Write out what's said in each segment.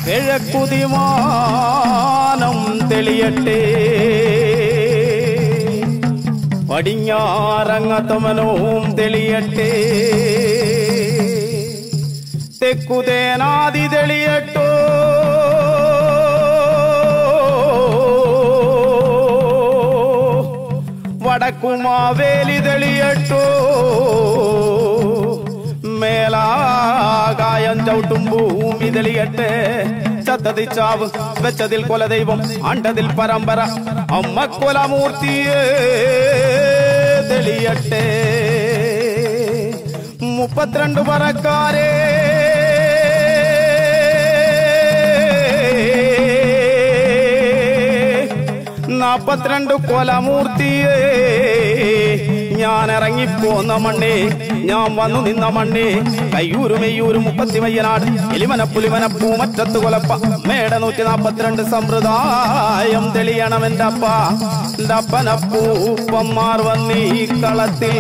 കിഴക്കുതിമാനം തെളിയട്ടെ പടിഞ്ഞാറങ്ങത്തമനവും തെളിയട്ടെ തെക്കുതേനാദി തെളിയട്ടോ വടക്കുമാവേലി തെളിയട്ടോ മേലാകായം ചവിട്ടും ഭൂമി തെളിയട്ടെ ചത്തതിൽ ചാവ് വെച്ചതിൽ കൊലദൈവം അണ്ടതിൽ പരമ്പര അമ്മ കൊലമൂർത്തിയെ തെളിയട്ടെ 32 പറക്കാരെ 42 കൊലമൂർത്തിയെ ഞാൻ ഇറങ്ങിപ്പോന്ന മണ്ണേ ഞാൻ വന്നു നിന്ന മണ്ണേ കയ്യൂരും മെയ്യൂരും 30 മയ്യനാട് എലിമന പുലിമന പൂമറ്റത്ത് കൊലപ്പ മേട 142 സമ്പ്രദായം തെളിയണം എൻ്റെ അപ്പനപ്പൂപ്പന്മാർ വന്നീ കളത്തിൽ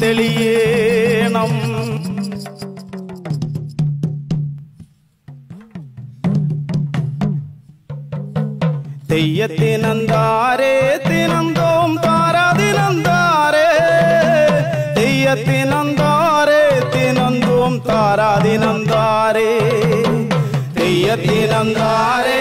തെളിയണം തെയ്യത്തിനന്താരേ തിനന്തോം താരാതിനന്താരേ തെയ്യത്തിനന്താരേ തിനന്തോം താരാതിനന്താരേ തെയ്യത്തിനന്താരേ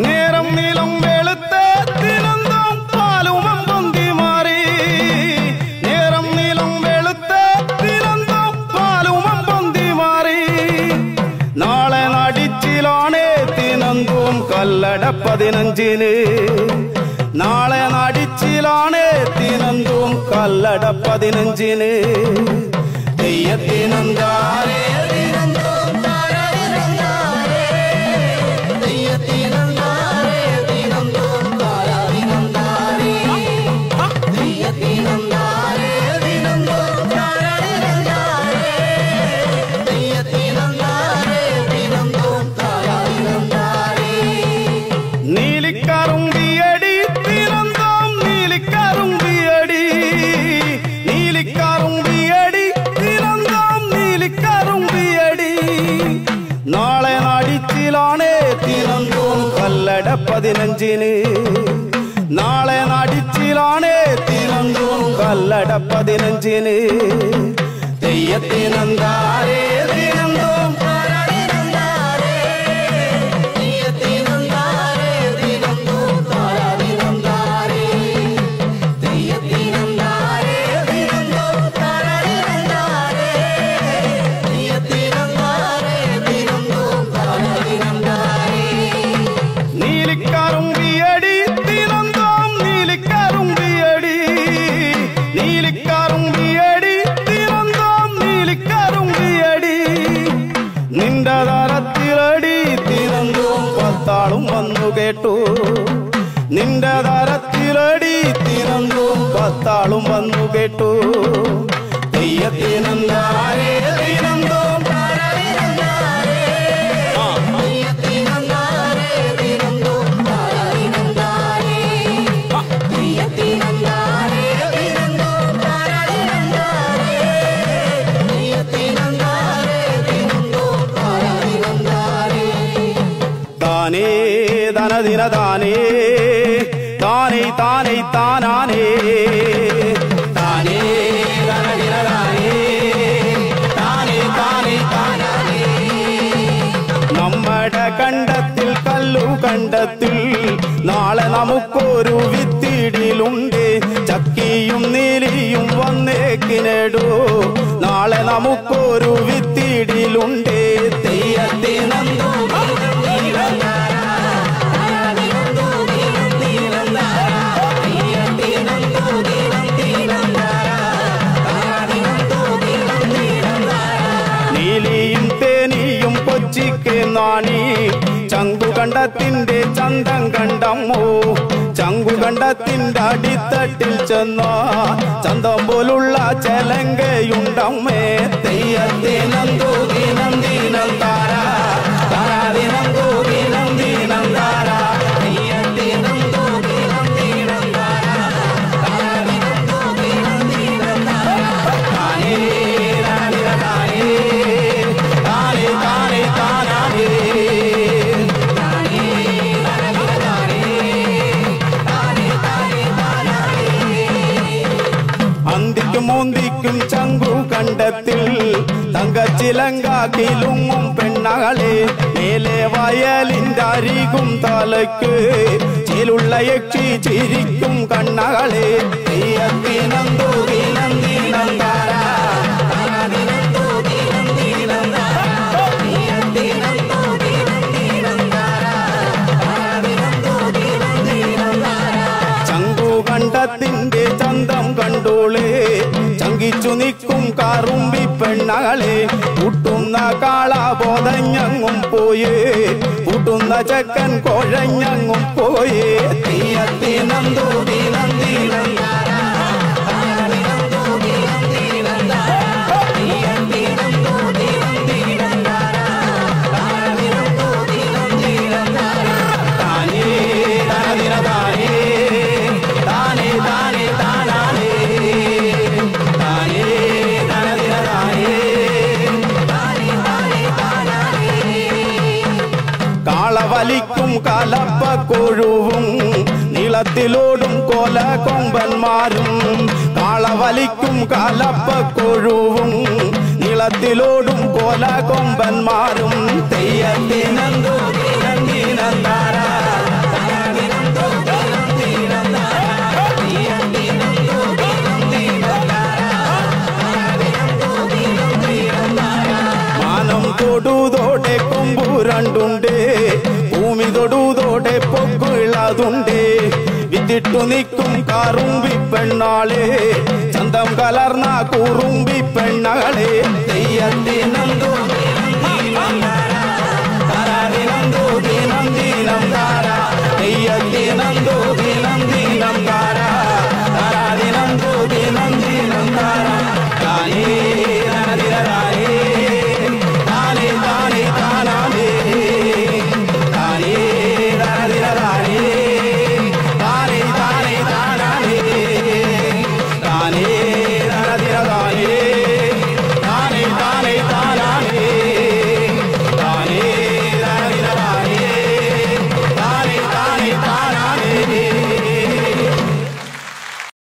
നേരം നീളം വെളുത്ത തിനന്തോം പാലുമം പൊന്തി മാറി നേരം നീളം വെളുത്ത തിനന്തോം പാലുമം പൊന്തി മാറി നാളെ നടിച്ചിലാണേ തിനന്തോം കല്ലട 15 നാളെ നടിച്ചിലാണേ തിനന്തോം കല്ലട 15 തെയ്യത്തിനന്താരേ നീലിക്കറുമ്പിയടി തിനന്തോം നീലിക്കറുമ്പിയടി നീലിക്കറുമ്പിയടി തിനന്തോം നീലിക്കറുമ്പിയടി നാളെ നടിച്ചിലാണേ തിനന്തോം കല്ലട 15 നാളെ നടിച്ചിലാണേ തിനന്തോം കല്ലട 15 തെയ്യത്തിനന്താരേ തിനന്തോം നീലിക്കറുമ്പിയടി തിനന്തോം നീലിക്കറുമ്പിയടി നീലിക്കറുമ്പിയടി തിനന്തോം നീലിക്കറുമ്പിയടി നിന്റെ തരത്തിലടി തിനന്തോം 10 ആളും വന്നു കേട്ടു നിന്റെ തരത്തിലടി തിനന്തോം 10 ആളും വന്നു കേട്ടു തെയ്യത്തിനന്താരേ തിനന്തോം താനേ ധനദിന താനേ താനേ താനേ താനാനേ താനേ ധനദിന താനേ താനേ താനേ താനാനേ നമ്മുടെ കണ്ടത്തിൽ കല്ലു കണ്ടത്തിൽ നാളെ നമുക്കൊരു വിത്തിടിലുണ്ട് ചക്കിയും നീലിയും വന്നേക്കിനെടു നാളെ നമുക്കൊരു വിത്തിടിലുണ്ട് തെയ്യത്തിനന്തോ നീലിയും തേനിയും കൊച്ചിക്ക് നാണി ചങ്കുകണ്ടത്തിന്റെ ചന്തം കണ്ടമ്മോ ചങ്കുകണ്ടത്തിന്റെ അടിത്തട്ടിൽ ചെന്ന ചന്തം പോലുള്ള ചെലങ്കയുണ്ടമ്മേ തെയ്യത്തിനന്തോ ദിനം ദിനം താരാ താരാദിനന്തോ ദിനം ദിനം താരാ തെയ്യത്തിനന്തോ ദിനം ദിനം താരാ മോന്തിക്കും ചങ്കു കണ്ടത്തിൽ തങ്കച്ചിലങ്കാക്കിലുങ്ങും പെണ്ണകളെ മേലെ വയലിന്റെ അരികും തലയ്ക്ക് ചേലുള്ള യക്ഷി ചിരിക്കും കണ്ണകളെ ചങ്കുകണ്ഠത്തിന്റെ ചന്തം കണ്ടോളെ ചങ്കിച്ചു നിൽക്കും കാറുമ്പി പെണ്ണകളെ കൂട്ടുന്ന കാള ബോധഞ്ഞങ്ങും പോയേ കൂട്ടുന്ന ചക്കൻ കോഴഞ്ഞങ്ങും പോയേ വലിക്കും കലപ്പ കൊഴുവും നീളത്തിലോടും കോല കൊമ്പന്മാരും കാളവലിക്കും കലപ്പ കൊഴുവും നീളത്തിലോടും കോല കൊമ്പന്മാരും തെയ്യത്തിനന്തോ മാനം തൊടുതോടെ കൊമ്പു രണ്ടുണ്ടേ ഭൂമി തൊടുതോടെ പൊക്കുള്ളതുണ്ടേ വിത്തിട്ടു നിൽക്കും കാറുമ്പി പെണ്ണാളെ ചന്തം കലർന്ന കൂറുമ്പി പെണ്ണകളെ തെയ്യത്തിനന്തോ